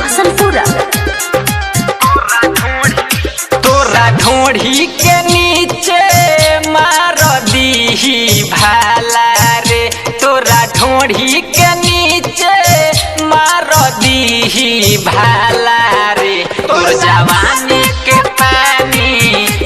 हसनपुरा। तोरा ढोढ़ी के नीचे मार दीही भाला रे, तोरा ढोढ़ी के नीचे मार दीही भाला रे। तोर जवानी के पानी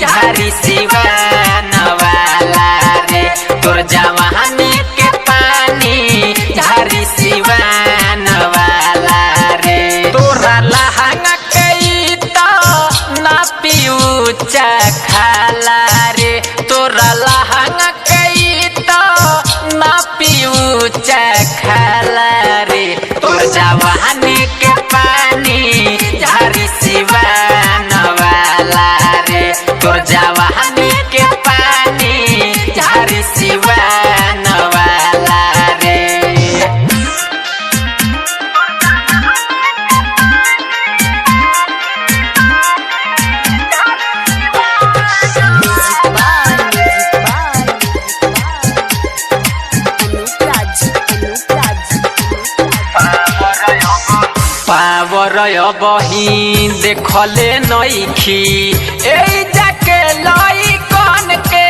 झारी सिवान वाला रे, तोर जवानी के पानी झारी सिवान वाला रे। तोरा लहंगा कई तो ना पियू खाला रे, तोरा लहंगा कई तो ना पियू खाला रे। तोर जवानी के पानी झारी सिवान वाला रे, तोर जवानी के पानी झारी सिवान वाला रे। पावर बही देखले नईखी ए जाके लई कन के,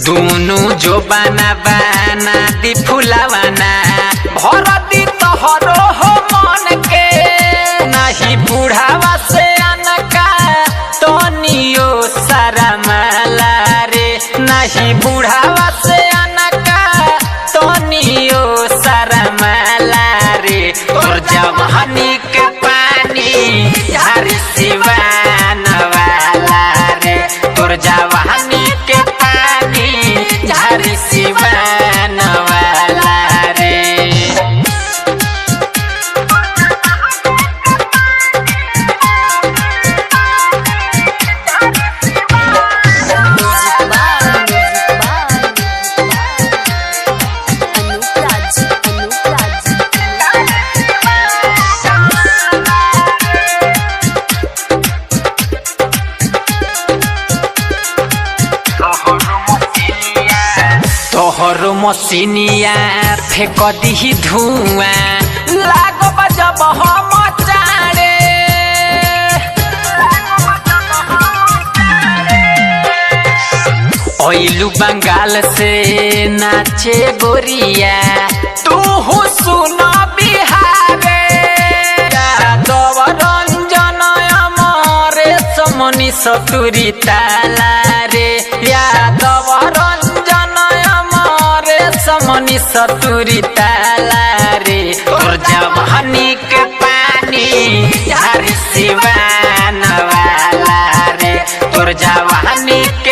दोनों जो बना बना दी फुलावाना भर दी तोहरो हो मन के। नहीं बुढ़ावा से अनका तनियो सारा माला रे, नहीं बुढ़ावा से तनियो सारा माला रे। तोर जवानी के पानी झारी सिवान वाला रे, तोर जवानी के पानी झारी सिवान वाला रे। तोहर मसीनिया फेंक दी धुआं लागो जब हम चारे। ओइलू बंगाल से नाचे गोरिया तू सुन बिहारे। यादव रंजन अमरे समनी सतुरी ताला रे, यादव समनी सतुरी ताला रे। तोर जवानी के पानी झारी सिवान वाला रे, तोर जवानी के